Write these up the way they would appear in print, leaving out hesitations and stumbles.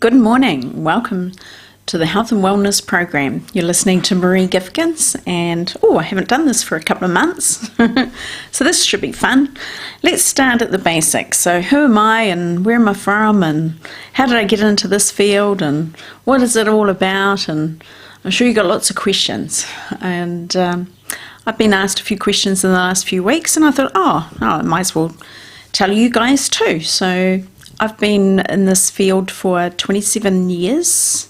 Good morning. Welcome to the Health and Wellness program. You're listening to Maree and I haven't done this for a couple of months. So this should be fun. Let's start at the basics. So who am I and where am I from and how did I get into this field and what is it all about? And I'm sure you got lots of questions. And I've been asked a few questions in the last few weeks and I thought, I might as well tell you guys too. So I've been in this field for 27 years.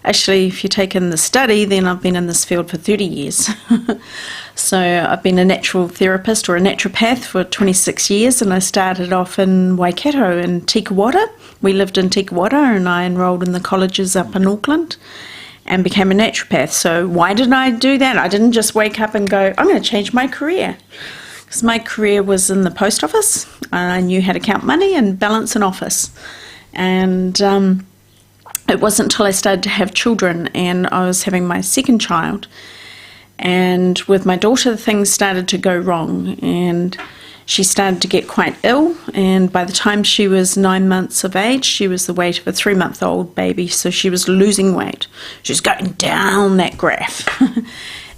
Actually, if you take in the study, then I've been in this field for 30 years. So I've been a natural therapist or a naturopath for 26 years, and I started off in Waikato in Tikawata. We lived in Tikawata, and I enrolled in the colleges up in Auckland and became a naturopath. So why did I do that? I didn't just wake up and go, I'm going to change my career. Because my career was in the post office. I knew how to count money and balance an office. And it wasn't until I started to have children and I was having my second child. And with my daughter, things started to go wrong. And she started to get quite ill. And by the time she was 9 months of age, she was the weight of a 3-month-old baby. So she was losing weight. She was going down that graph.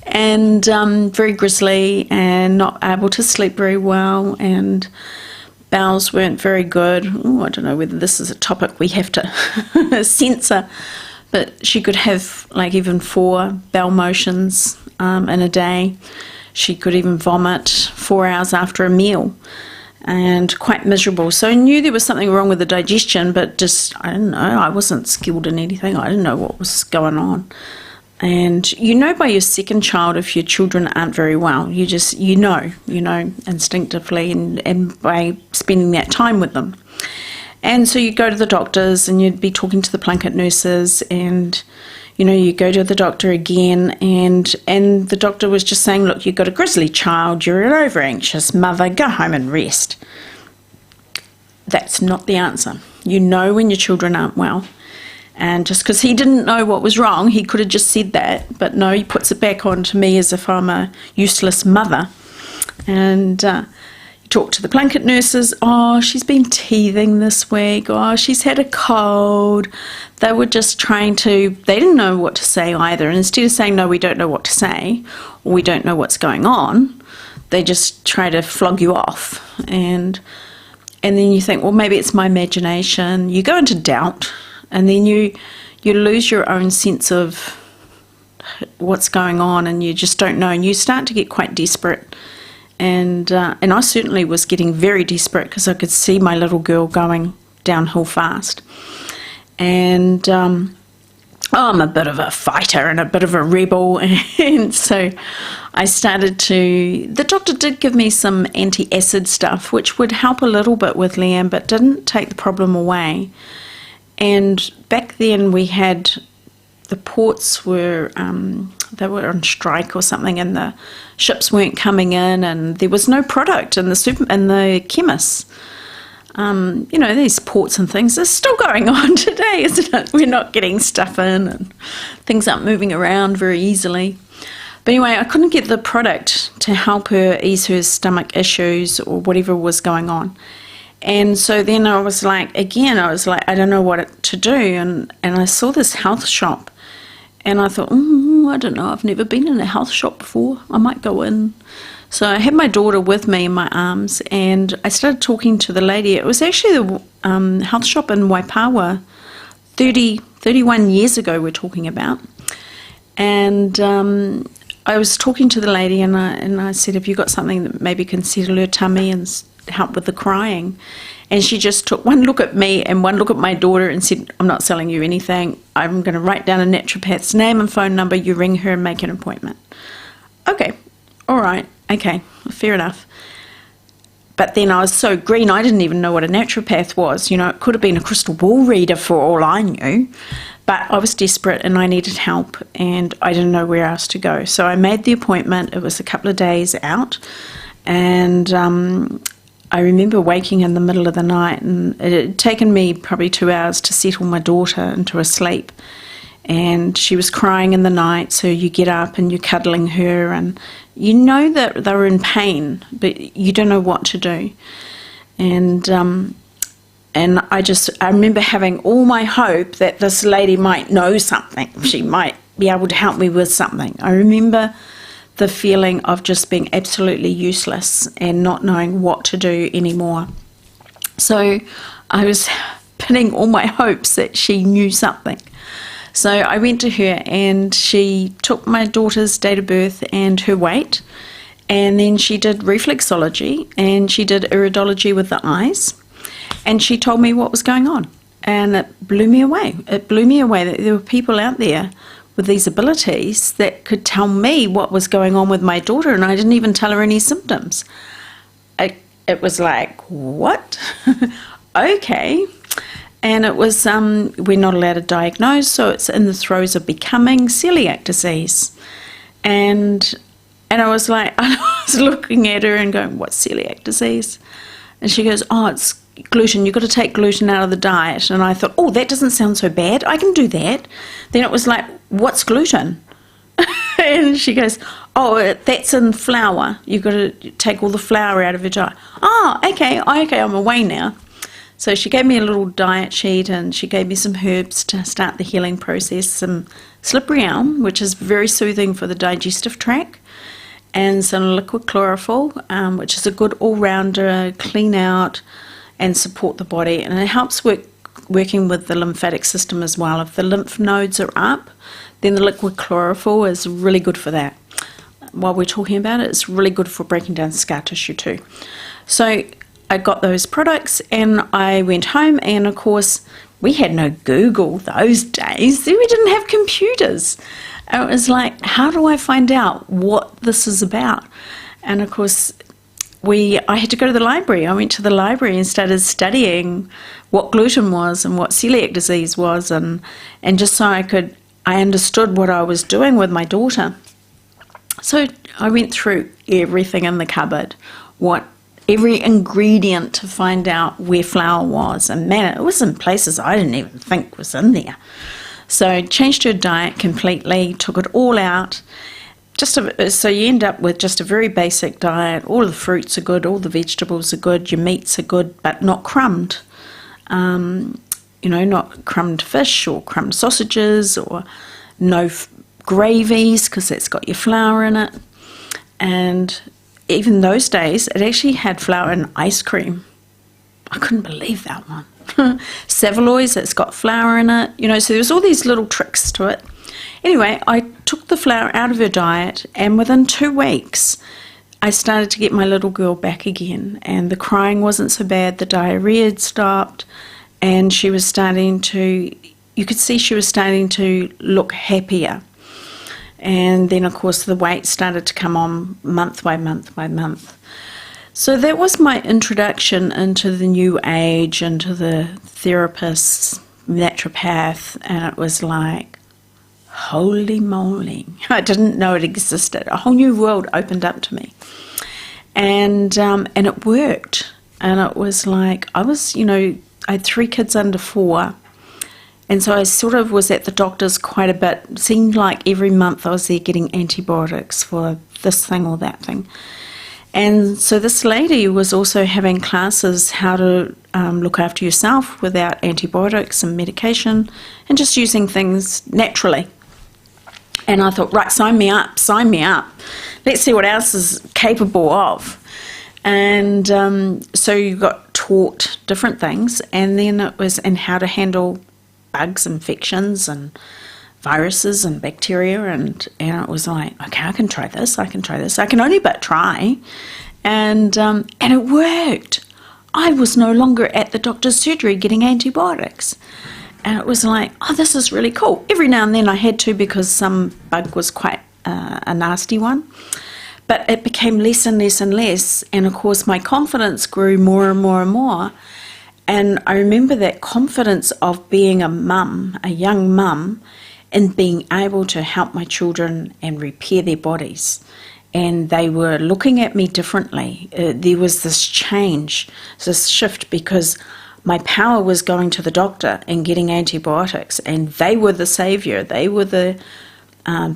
And very grizzly and not able to sleep very well, and bowels weren't very good. I don't know whether this is a topic we have to censor, but she could have like even 4 bowel motions in a day. She could even vomit 4 hours after a meal, and quite miserable. So I knew there was something wrong with the digestion, but just, I don't know, I wasn't skilled in anything. I didn't know what was going on. And you know by your second child if your children aren't very well. You just, you know instinctively and by spending that time with them. And so you go to the doctors and you'd be talking to the Plunkett nurses and, you go to the doctor again and the doctor was just saying, look, you've got a grizzly child, you're an over-anxious mother, go home and rest. That's not the answer. You know when your children aren't well. And just because he didn't know what was wrong, he could have just said that. But no, he puts it back on to me as if I'm a useless mother. And you talk to the Plunkett nurses, she's been teething this week, she's had a cold. They were just they didn't know what to say either. And instead of saying, no, we don't know what to say, or we don't know what's going on, they just try to flog you off. And then you think, well, maybe it's my imagination. You go into doubt. And then you lose your own sense of what's going on and you just don't know. And you start to get quite desperate. And I certainly was getting very desperate because I could see my little girl going downhill fast. And I'm a bit of a fighter and a bit of a rebel. And so I started the doctor did give me some anti-acid stuff, which would help a little bit with Liam, but didn't take the problem away. And back then we had, the ports were, they were on strike or something and the ships weren't coming in and there was no product in the chemists. These ports and things are still going on today, isn't it? We're not getting stuff in and things aren't moving around very easily. But anyway, I couldn't get the product to help her ease her stomach issues or whatever was going on. And so then I was like, I don't know what to do. And I saw this health shop. And I thought, I don't know, I've never been in a health shop before. I might go in. So I had my daughter with me in my arms. And I started talking to the lady. It was actually the health shop in Waipawa 31 years ago we're talking about. And I was talking to the lady and I said, have you got something that maybe can settle her tummy and help with the crying? And she just took one look at me and one look at my daughter and said, I'm not selling you anything. I'm going to write down a naturopath's name and phone number. You ring her and make an appointment. Okay, all right, okay, fair enough. But then I was so green, I didn't even know what a naturopath was. It could have been a crystal ball reader for all I knew. But I was desperate and I needed help and I didn't know where else to go. So I made the appointment. It was a couple of days out. And I remember waking in the middle of the night and it had taken me probably 2 hours to settle my daughter into a sleep. And she was crying in the night, so you get up and you're cuddling her and you know that they were in pain, but you don't know what to do. And And I remember having all my hope that this lady might know something. She might be able to help me with something. I remember the feeling of just being absolutely useless and not knowing what to do anymore. So I was pinning all my hopes that she knew something. So I went to her and she took my daughter's date of birth and her weight, and then she did reflexology and she did iridology with the eyes, and she told me what was going on, and it blew me away. It blew me away that there were people out there with these abilities that could tell me what was going on with my daughter, and I didn't even tell her any symptoms. It was like, what? Okay. And it was, we're not allowed to diagnose, so it's in the throes of becoming celiac disease. And I was like, I was looking at her and going, what's celiac disease? And she goes, oh, it's gluten. You've got to take gluten out of the diet. And I thought, oh, that doesn't sound so bad. I can do that. Then it was like, what's gluten? And she goes, oh, that's in flour. You've got to take all the flour out of your diet. Oh, okay, I'm away now. So she gave me a little diet sheet and she gave me some herbs to start the healing process, some slippery elm, which is very soothing for the digestive tract, and some liquid chlorophyll, which is a good all-rounder, clean out and support the body. And it helps working with the lymphatic system as well. If the lymph nodes are up, then the liquid chlorophyll is really good for that. While we're talking about it, it's really good for breaking down scar tissue too. So I got those products and I went home, and of course we had no Google those days. We didn't have computers. And it was like, how do I find out what this is about? And of course I had to go to the library. I went to the library and started studying what gluten was and what celiac disease was, and just so I understood what I was doing with my daughter. So I went through everything in the cupboard, every ingredient to find out where flour was, and man, it was in places I didn't even think was in there. So I changed her diet completely, took it all out. So you end up with just a very basic diet. All the fruits are good, all the vegetables are good, your meats are good, but not crumbed. Not crumbed fish or crumbed sausages, or no gravies, because that's got your flour in it. And even those days, it actually had flour in ice cream. I couldn't believe that one. Saveloys, it's got flour in it. So there's all these little tricks to it. Anyway, I took the flour out of her diet, and within 2 weeks, I started to get my little girl back again. And the crying wasn't so bad, the diarrhea had stopped, and you could see she was starting to look happier. And then, of course, the weight started to come on month by month by month. So that was my introduction into the new age, into the therapist, naturopath, and it was like, holy moly. I didn't know it existed. A whole new world opened up to me. And it worked. And it was like, I had 3 kids under 4. And so I sort of was at the doctor's quite a bit. It seemed like every month I was there getting antibiotics for this thing or that thing. And so this lady was also having classes how to look after yourself without antibiotics and medication, and just using things naturally. And I thought, right, sign me up. Let's see what else is capable of. And so you got taught different things, and then it was in how to handle bugs, infections, and viruses and bacteria, and it was like, okay, I can try this. I can only but try, and it worked. I was no longer at the doctor's surgery getting antibiotics, and it was like, oh, this is really cool. Every now and then I had to, because some bug was quite a nasty one, but it became less and less and less, and of course my confidence grew more and more and more. And I remember that confidence of being a mum, a young mum, and being able to help my children and repair their bodies. And they were looking at me differently. There was this change, this shift, because my power was going to the doctor and getting antibiotics, and they were the saviour. They were the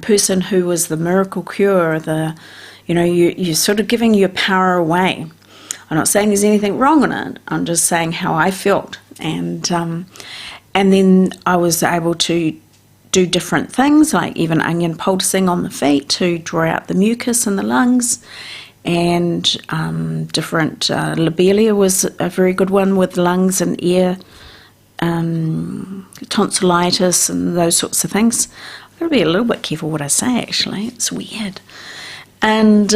person who was the miracle cure. You're sort of giving your power away. I'm not saying there's anything wrong in it. I'm just saying how I felt. And then I was able to do different things, like even onion poulticing on the feet to draw out the mucus in the lungs, and different lobelia was a very good one with lungs and ear, tonsillitis and those sorts of things. I've got to be a little bit careful what I say, actually. It's weird. And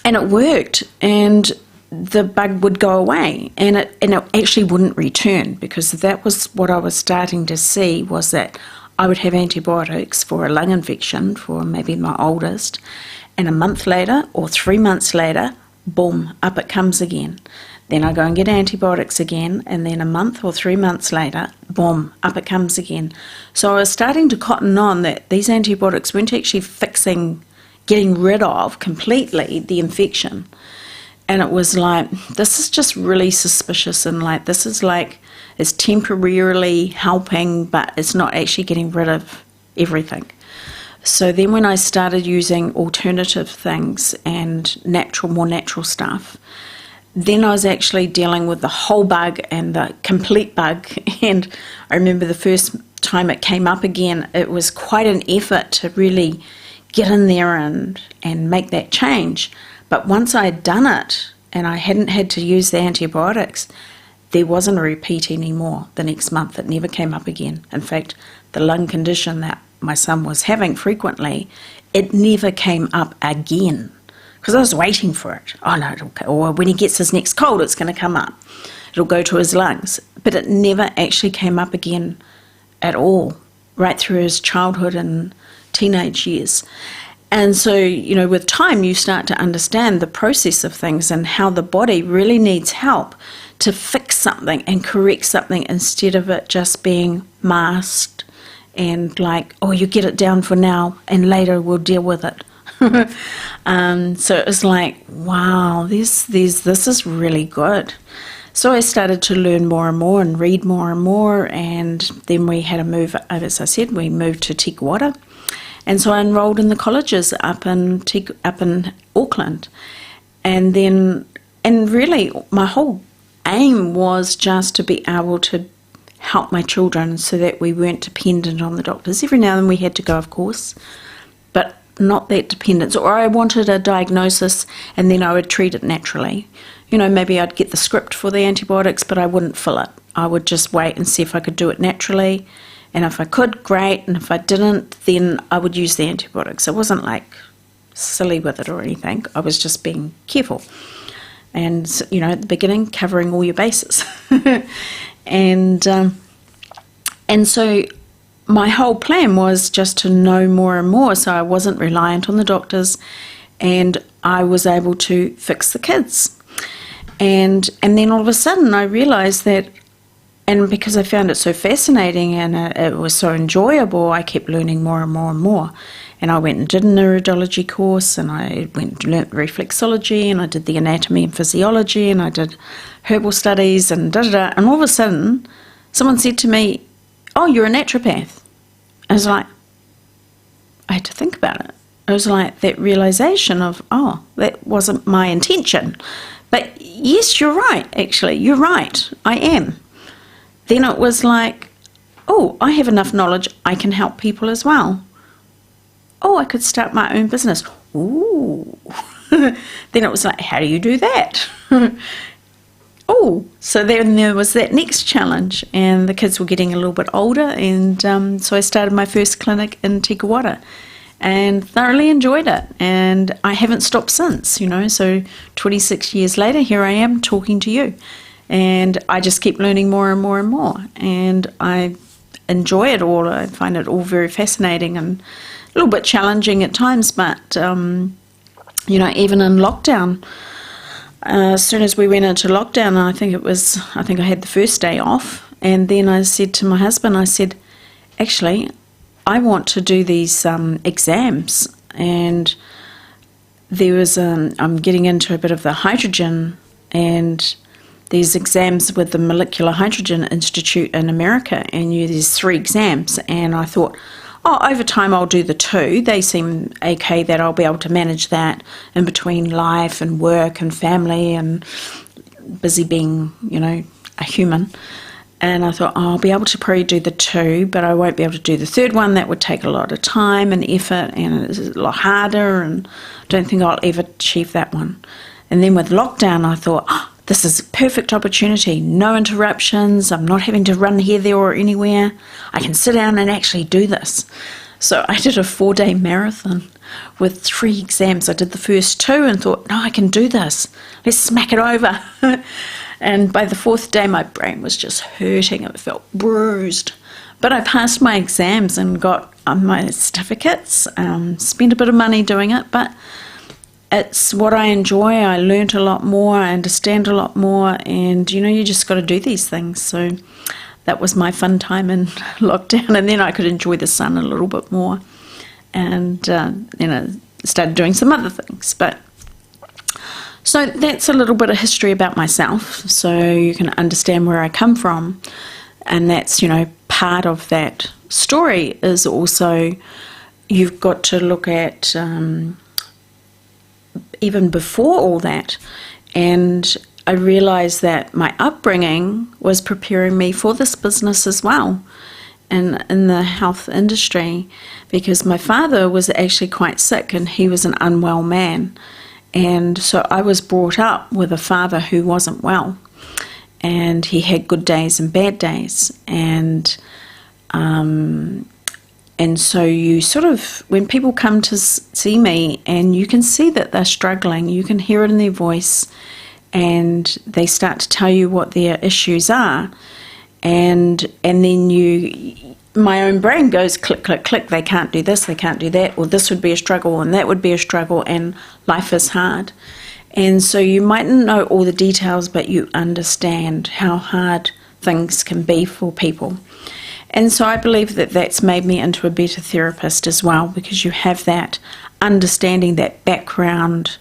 it worked, and the bug would go away, and it actually wouldn't return, because that was what I was starting to see, was that I would have antibiotics for a lung infection for maybe my oldest, and a month later or 3 months later, boom, up it comes again. Then I go and get antibiotics again, and then a month or 3 months later, boom, up it comes again. So I was starting to cotton on that these antibiotics weren't actually getting rid of completely the infection. And it was like, this is just really suspicious, and like, this is like, it's temporarily helping, but it's not actually getting rid of everything. So then when I started using alternative things and more natural stuff, then I was actually dealing with the whole bug and the complete bug. And I remember the first time it came up again, it was quite an effort to really get in there and make that change. But once I had done it and I hadn't had to use the antibiotics, there wasn't a repeat anymore the next month. It never came up again. In fact, the lung condition that my son was having frequently, it never came up again, because I was waiting for it. Oh no, or when he gets his next cold, it's going to come up. It'll go to his lungs. But it never actually came up again at all, right through his childhood and teenage years. And so, with time, you start to understand the process of things and how the body really needs help to fix something and correct something, instead of it just being masked and like, oh, you get it down for now and later we'll deal with it. So it was like, wow, this is really good. So I started to learn more and more and read more and more, and then we had a move, as I said, we moved to Te Wara. And so I enrolled in the colleges up in Auckland. And really my whole aim was just to be able to help my children so that we weren't dependent on the doctors. Every now and then we had to go, of course, but not that dependence. Or I wanted a diagnosis and then I would treat it naturally. Maybe I'd get the script for the antibiotics, but I wouldn't fill it. I would just wait and see if I could do it naturally. And if I could, great. And if I didn't, then I would use the antibiotics. I wasn't like silly with it or anything. I was just being careful. And, at the beginning, covering all your bases. And so my whole plan was just to know more and more, so I wasn't reliant on the doctors, and I was able to fix the kids. And then all of a sudden I realised that, and because I found it so fascinating and it was so enjoyable, I kept learning more and more and more. And I went and did a neurodology course, and I went and learnt reflexology, and I did the anatomy and physiology, and I did herbal studies and da-da-da. And all of a sudden, someone said to me, oh, you're a naturopath. I was like, I had to think about it. It was like that realisation of, oh, that wasn't my intention. But yes, you're right, actually. You're right, I am. Then it was like, oh, I have enough knowledge, I can help people as well. Oh, I could start my own business. Ooh. Then it was like, how do you do that? Oh, so then there was that next challenge, and the kids were getting a little bit older, and so I started my first clinic in Te Wara and thoroughly enjoyed it, and I haven't stopped since, so 26 years later, here I am talking to you, and I just keep learning more and more and more, and I enjoy it all. I find it all very fascinating and a little bit challenging at times, but even in lockdown, as soon as we went into lockdown, I think I had the first day off, and then I said to my husband, I said, actually, I want to do these exams, and there was I'm getting into a bit of the hydrogen, and these exams with the Molecular Hydrogen Institute in America, and there's 3 exams, and I thought, oh, over time I'll do the 2. They seem okay, that I'll be able to manage that in between life and work and family and busy being, a human. And I thought, oh, I'll be able to probably do the 2, but I won't be able to do the 3rd one. That would take a lot of time and effort, and it's a lot harder, and I don't think I'll ever achieve that one. And then with lockdown, I thought, oh, this is a perfect opportunity. No interruptions. I'm not having to run here, there, or anywhere. I can sit down and actually do this. So I did a 4-day marathon with 3 exams. I did the first 2 and thought, no, I can do this. Let's smack it over. And by the 4th day, my brain was just hurting. It felt bruised. But I passed my exams and got my certificates, spent a bit of money doing it, but it's what I enjoy. I learnt a lot more, I understand a lot more, and you just got to do these things. So that was my fun time in lockdown, and then I could enjoy the sun a little bit more, and started doing some other things. But so that's a little bit of history about myself, so you can understand where I come from. And that's, part of that story is also you've got to look at even before all that. And I realised that my upbringing was preparing me for this business as well, and in the health industry, because my father was actually quite sick and he was an unwell man. And so I was brought up with a father who wasn't well, and he had good days and bad days. And so you sort of, when people come to see me and you can see that they're struggling, you can hear it in their voice, and they start to tell you what their issues are. And then my own brain goes click, click, click. They can't do this, they can't do that, or this would be a struggle, and that would be a struggle, and life is hard. And so you mightn't know all the details, but you understand how hard things can be for people. And so I believe that that's made me into a better therapist as well, because you have that understanding, that background,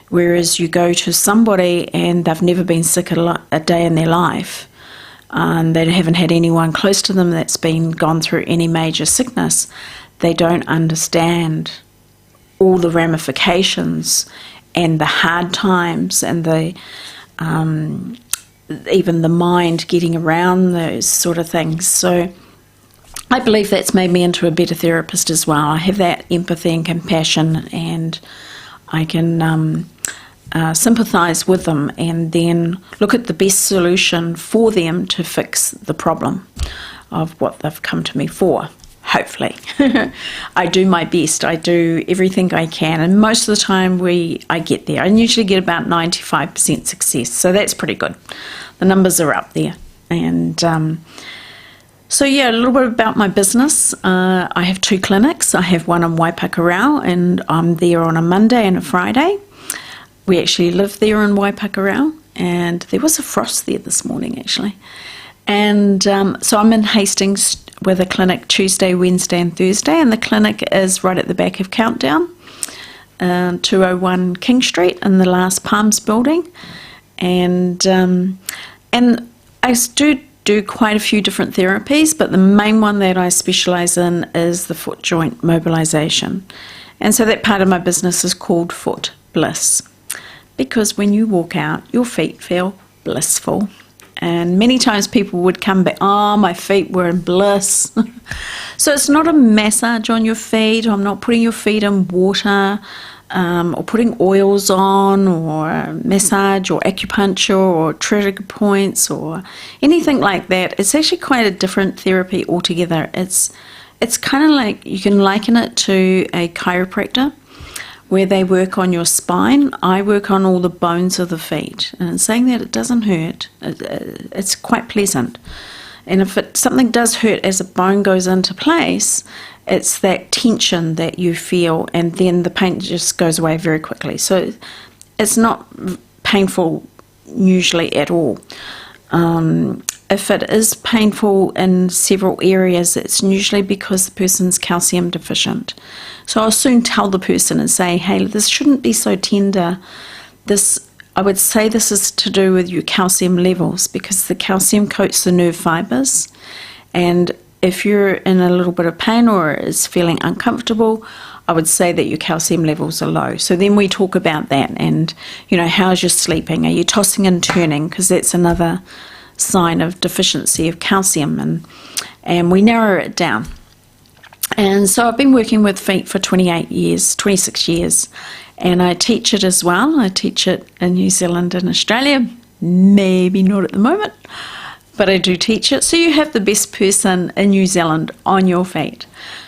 whereas you go to somebody and they've never been sick a day in their life. They haven't had anyone close to them that's gone through any major sickness. They don't understand all the ramifications and the hard times and even the mind getting around those sort of things. So I believe that's made me into a better therapist as well. I have that empathy and compassion, and I can sympathise with them and then look at the best solution for them to fix the problem of what they've come to me for, hopefully. I do my best. I do everything I can, and most of the time I get there. I usually get about 95% success, so that's pretty good. The numbers are up there. And so yeah, a little bit about my business. I have 2 clinics. I have one in Waipakarau, and I'm there on a Monday and a Friday. We actually live there in Waipakarau, and there was a frost there this morning actually. And so I'm in Hastings with a clinic Tuesday, Wednesday and Thursday, and the clinic is right at the back of Countdown, 201 King Street in the Last Palms building. And I do quite a few different therapies, but the main one that I specialise in is the foot joint mobilisation. And so that part of my business is called Foot Bliss, because when you walk out, your feet feel blissful. And many times people would come back, oh, my feet were in bliss. So it's not a massage on your feet. I'm not putting your feet in water or putting oils on, or massage or acupuncture or trigger points or anything like that. It's actually quite a different therapy altogether. It's kind of like, you can liken it to a chiropractor, where they work on your spine. I work on all the bones of the feet. And saying that, it doesn't hurt. It's quite pleasant. And if something does hurt as a bone goes into place, it's that tension that you feel, and then the pain just goes away very quickly. So it's not painful usually at all. If it is painful in several areas, it's usually because the person's calcium deficient. So I'll soon tell the person and say, hey, this shouldn't be so tender. I would say this is to do with your calcium levels, because the calcium coats the nerve fibres. And if you're in a little bit of pain or is feeling uncomfortable, I would say that your calcium levels are low. So then we talk about that, and how's your sleeping? Are you tossing and turning? Because that's another sign of deficiency of calcium, and we narrow it down. And so I've been working with feet for 26 years, and I teach it as well. I teach it in New Zealand and Australia, maybe not at the moment, but I do teach it. So you have the best person in New Zealand on your feet.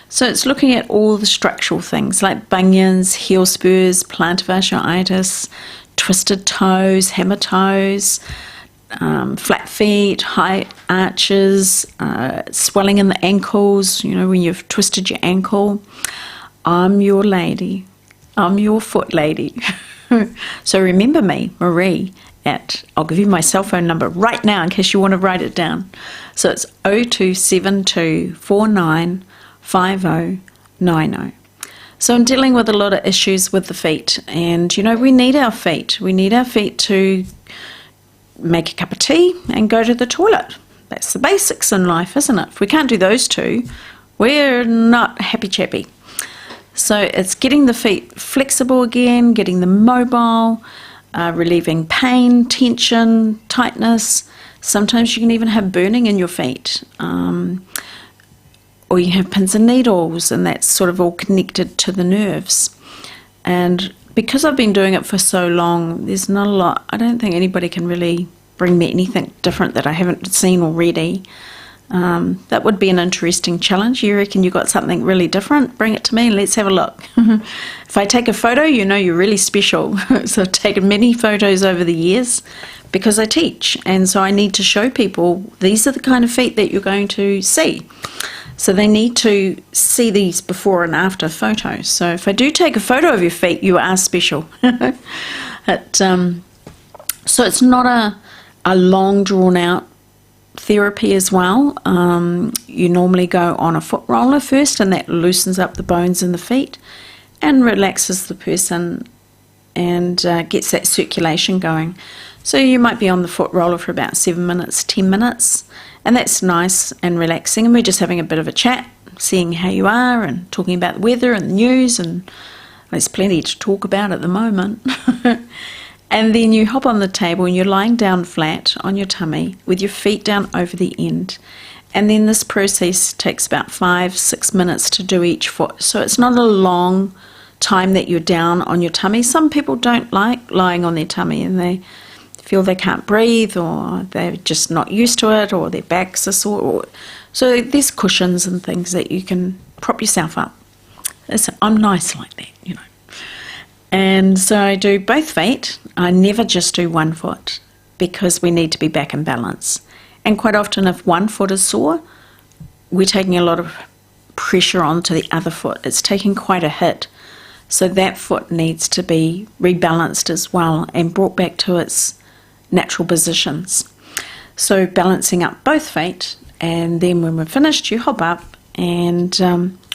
So it's looking at all the structural things like bunions, heel spurs, plantar fasciitis, twisted toes, hammer toes, flat feet, high arches, swelling in the ankles, when you've twisted your ankle. I'm your lady. I'm your foot lady. So remember me, Maree, I'll give you my cell phone number right now in case you want to write it down. So it's 0272 49 5090. So I'm dealing with a lot of issues with the feet, and we need our feet. We need our feet to make a cup of tea and go to the toilet. That's the basics in life, isn't it? If we can't do those two, we're not happy chappy. So it's getting the feet flexible again, getting them mobile, relieving pain, tension, tightness. Sometimes you can even have burning in your feet. Or you have pins and needles, and that's sort of all connected to the nerves. And because I've been doing it for so long, there's not a lot. I don't think anybody can really bring me anything different that I haven't seen already. That would be an interesting challenge. You reckon you got something really different? Bring it to me and let's have a look. If I take a photo, you're really special. So I've taken many photos over the years because I teach. And so I need to show people these are the kind of feet that you're going to see. So they need to see these before and after photos. So if I do take a photo of your feet, you are special. So it's not a long drawn out therapy as well. You normally go on a foot roller first, and that loosens up the bones in the feet and relaxes the person and gets that circulation going. So you might be on the foot roller for about 7 minutes, 10 minutes, and that's nice and relaxing, and we're just having a bit of a chat, seeing how you are and talking about the weather and the news, and there's plenty to talk about at the moment. And then you hop on the table and you're lying down flat on your tummy with your feet down over the end. And then this process takes about 5-6 minutes to do each foot. So it's not a long time that you're down on your tummy. Some people don't like lying on their tummy, and they feel they can't breathe, or they're just not used to it, or their backs are sore. So there's cushions and things that you can prop yourself up. I'm nice like that, And so I do both feet. I never just do one foot because we need to be back in balance. And quite often if one foot is sore, we're taking a lot of pressure onto the other foot. It's taking quite a hit. So that foot needs to be rebalanced as well and brought back to its natural positions. So balancing up both feet, and then when we're finished, you hop up and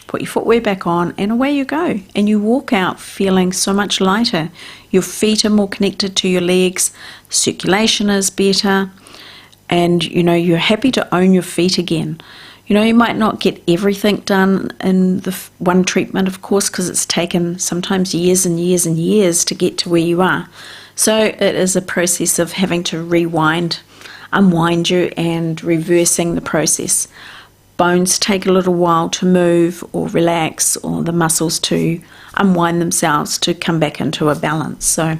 put your footwear back on, and away you go. And you walk out feeling so much lighter. Your feet are more connected to your legs, circulation is better, and you're happy to own your feet again. You might not get everything done in the one treatment, of course, because it's taken sometimes years and years and years to get to where you are. So it is a process of having to unwind you and reversing the process. Bones take a little while to move or relax, or the muscles to unwind themselves to come back into a balance. So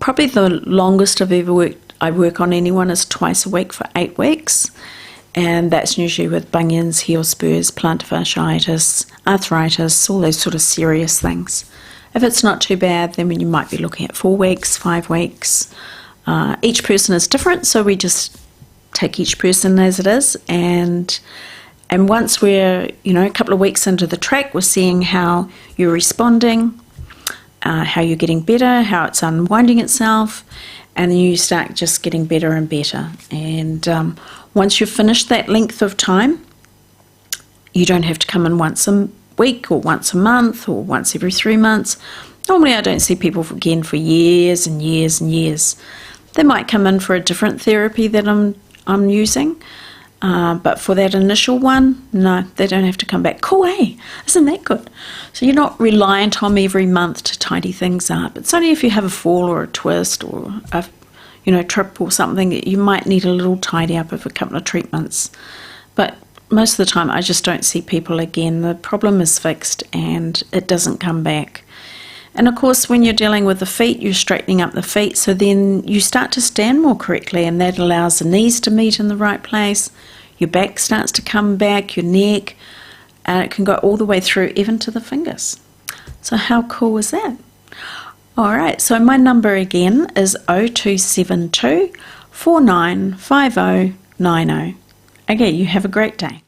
probably the longest I've ever worked, I work on anyone, is twice a week for 8 weeks. And that's usually with bunions, heel spurs, plantar fasciitis, arthritis, all those sort of serious things. If it's not too bad, then you might be looking at 4 weeks, 5 weeks. Each person is different, so we just take each person as it is, and once we're a couple of weeks into the track, we're seeing how you're responding, how you're getting better, how it's unwinding itself, and then you start just getting better and better. And once you've finished that length of time, you don't have to come in once a week or once a month or once every 3 months. Normally I don't see people again for years and years and years. They might come in for a different therapy that I'm using, but for that initial one, no, they don't have to come back. Cool, hey, isn't that good? So you're not reliant on me every month to tidy things up. It's only if you have a fall or a twist or trip or something, you might need a little tidy up of a couple of treatments. But most of the time I just don't see people again. The problem is fixed and it doesn't come back. And of course, when you're dealing with the feet, you're straightening up the feet, so then you start to stand more correctly, and that allows the knees to meet in the right place. Your back starts to come back, your neck, and it can go all the way through, even to the fingers. So how cool is that? All right, so my number again is 0272 495090. Okay, you have a great day.